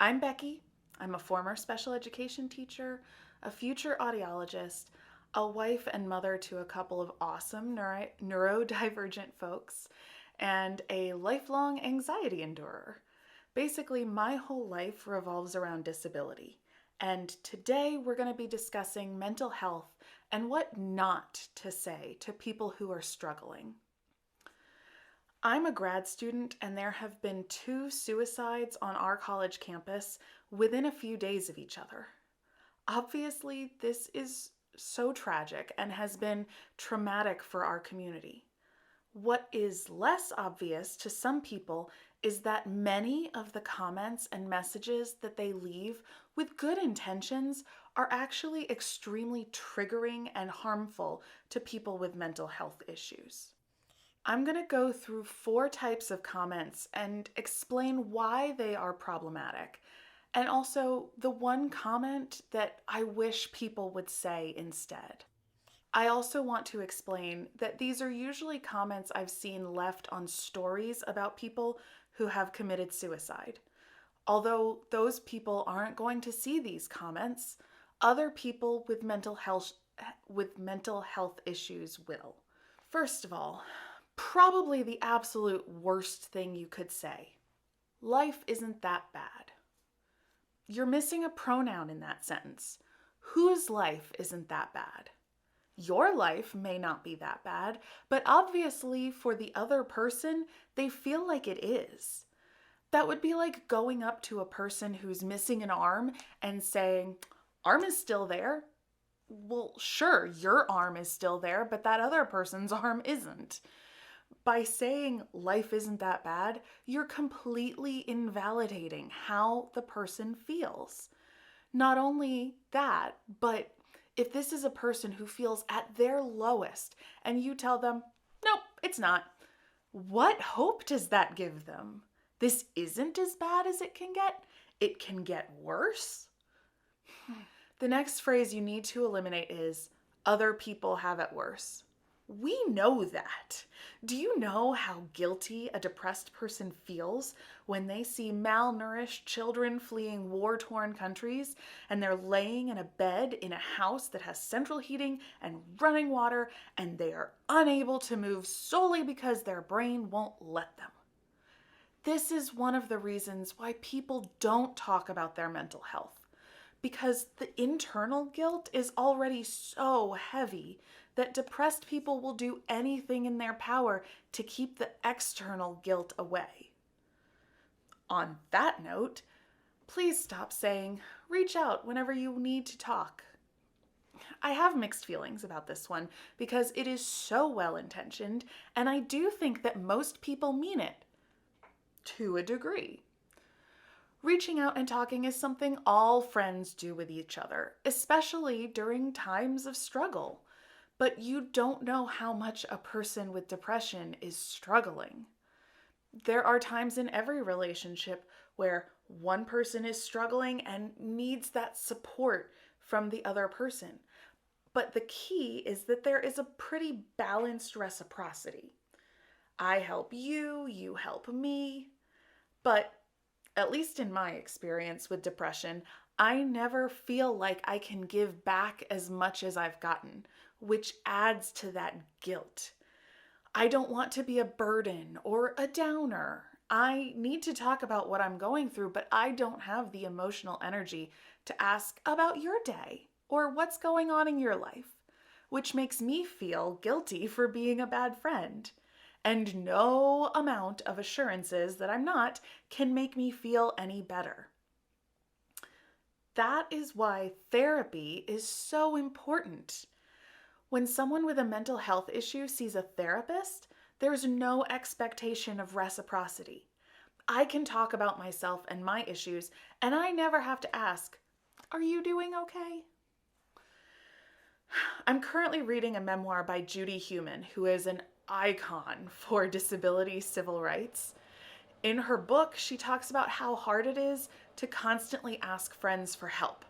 I'm Becky. I'm a former special education teacher, a future audiologist, a wife and mother to a couple of awesome neurodivergent folks, and a lifelong anxiety endurer. Basically, my whole life revolves around disability. And today we're going to be discussing mental health and what not to say to people who are struggling. I'm a grad student, and there have been two suicides on our college campus within a few days of each other. Obviously, this is so tragic and has been traumatic for our community. What is less obvious to some people is that many of the comments and messages that they leave with good intentions are actually extremely triggering and harmful to people with mental health issues. I'm going to go through 4 types of comments and explain why they are problematic, and also the one comment that I wish people would say instead. I also want to explain that these are usually comments I've seen left on stories about people who have committed suicide. Although those people aren't going to see these comments, other people with mental health issues will. First of all, probably the absolute worst thing you could say. Life isn't that bad. You're missing a pronoun in that sentence. Whose life isn't that bad? Your life may not be that bad, but obviously for the other person, they feel like it is. That would be like going up to a person who's missing an arm and saying, "Arm is still there." Well, sure, your arm is still there, but that other person's arm isn't. By saying life isn't that bad, you're completely invalidating how the person feels. Not only that, but if this is a person who feels at their lowest and you tell them, "Nope, it's not," what hope does that give them? This isn't as bad as it can get. It can get worse. The next phrase you need to eliminate is, "Other people have it worse." We know that. Do you know how guilty a depressed person feels when they see malnourished children fleeing war-torn countries and they're laying in a bed in a house that has central heating and running water and they are unable to move solely because their brain won't let them? This is one of the reasons why people don't talk about their mental health, because the internal guilt is already so heavy that depressed people will do anything in their power to keep the external guilt away. On that note, please stop saying, "Reach out whenever you need to talk." I have mixed feelings about this one because it is so well intentioned, and I do think that most people mean it to a degree. Reaching out and talking is something all friends do with each other, especially during times of struggle. But you don't know how much a person with depression is struggling. There are times in every relationship where one person is struggling and needs that support from the other person. But the key is that there is a pretty balanced reciprocity. I help you, you help me. But at least in my experience with depression, I never feel like I can give back as much as I've gotten, which adds to that guilt. I don't want to be a burden or a downer. I need to talk about what I'm going through, but I don't have the emotional energy to ask about your day or what's going on in your life, which makes me feel guilty for being a bad friend. And no amount of assurances that I'm not can make me feel any better. That is why therapy is so important. When someone with a mental health issue sees a therapist, there's no expectation of reciprocity. I can talk about myself and my issues, and I never have to ask, "Are you doing okay?" I'm currently reading a memoir by Judy Heumann, who is an icon for disability civil rights. In her book, she talks about how hard it is to constantly ask friends for help.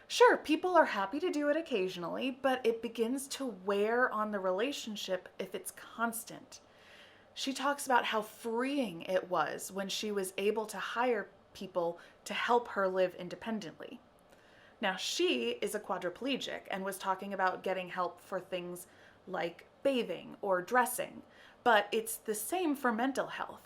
Sure, people are happy to do it occasionally, but it begins to wear on the relationship if it's constant. She talks about how freeing it was when she was able to hire people to help her live independently. Now, she is a quadriplegic and was talking about getting help for things like bathing or dressing, but it's the same for mental health.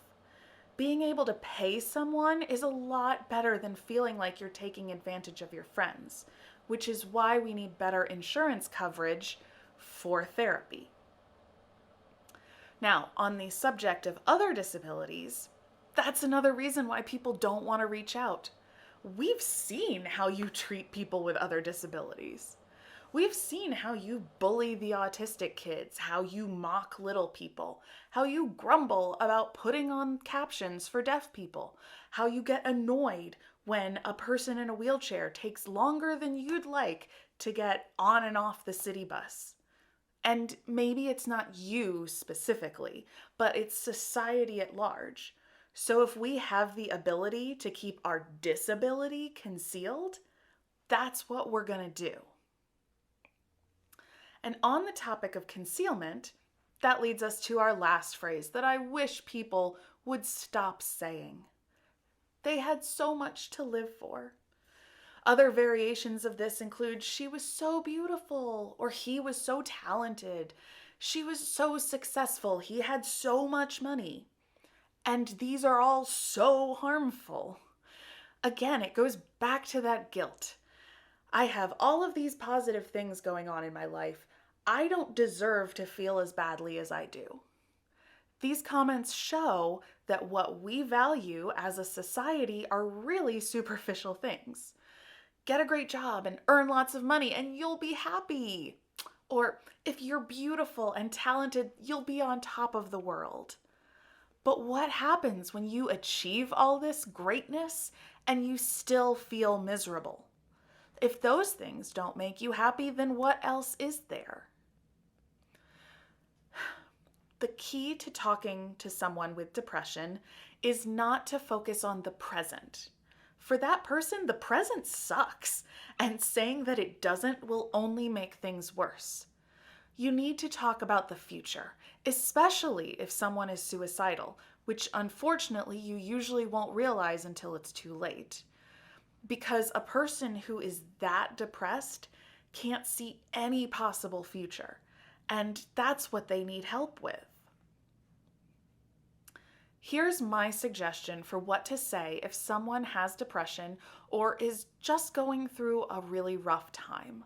Being able to pay someone is a lot better than feeling like you're taking advantage of your friends, which is why we need better insurance coverage for therapy. Now, on the subject of other disabilities, that's another reason why people don't want to reach out. We've seen how you treat people with other disabilities. We've seen how you bully the autistic kids, how you mock little people, how you grumble about putting on captions for deaf people, how you get annoyed when a person in a wheelchair takes longer than you'd like to get on and off the city bus. And maybe it's not you specifically, but it's society at large. So if we have the ability to keep our disability concealed, that's what we're going to do. And on the topic of concealment, that leads us to our last phrase that I wish people would stop saying. They had so much to live for. Other variations of this include, she was so beautiful, or he was so talented, she was so successful, he had so much money. And these are all so harmful. Again, it goes back to that guilt. I have all of these positive things going on in my life. I don't deserve to feel as badly as I do. These comments show that what we value as a society are really superficial things. Get a great job and earn lots of money and you'll be happy. Or if you're beautiful and talented, you'll be on top of the world. But what happens when you achieve all this greatness and you still feel miserable? If those things don't make you happy, then what else is there? The key to talking to someone with depression is not to focus on the present. For that person, the present sucks, and saying that it doesn't will only make things worse. You need to talk about the future, especially if someone is suicidal, which unfortunately you usually won't realize until it's too late. Because a person who is that depressed can't see any possible future, and that's what they need help with. Here's my suggestion for what to say if someone has depression or is just going through a really rough time.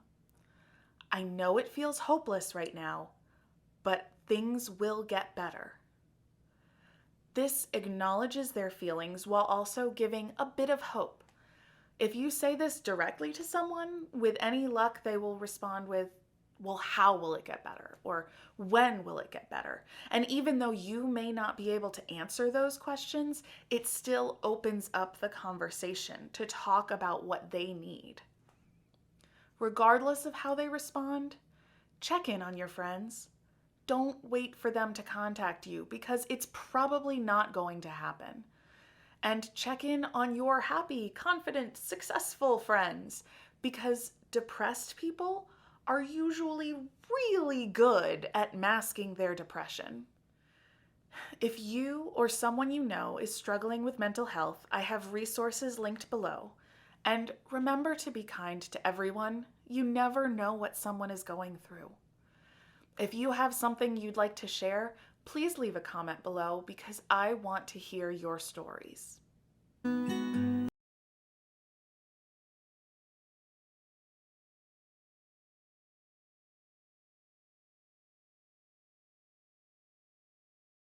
I know it feels hopeless right now, but things will get better. This acknowledges their feelings while also giving a bit of hope. If you say this directly to someone, with any luck, they will respond with, well, how will it get better? Or when will it get better? And even though you may not be able to answer those questions, it still opens up the conversation to talk about what they need. Regardless of how they respond, check in on your friends. Don't wait for them to contact you because it's probably not going to happen. And check in on your happy, confident, successful friends because depressed people are usually really good at masking their depression. If you or someone you know is struggling with mental health, I have resources linked below. And remember to be kind to everyone. You never know what someone is going through. If you have something you'd like to share, please leave a comment below because I want to hear your stories.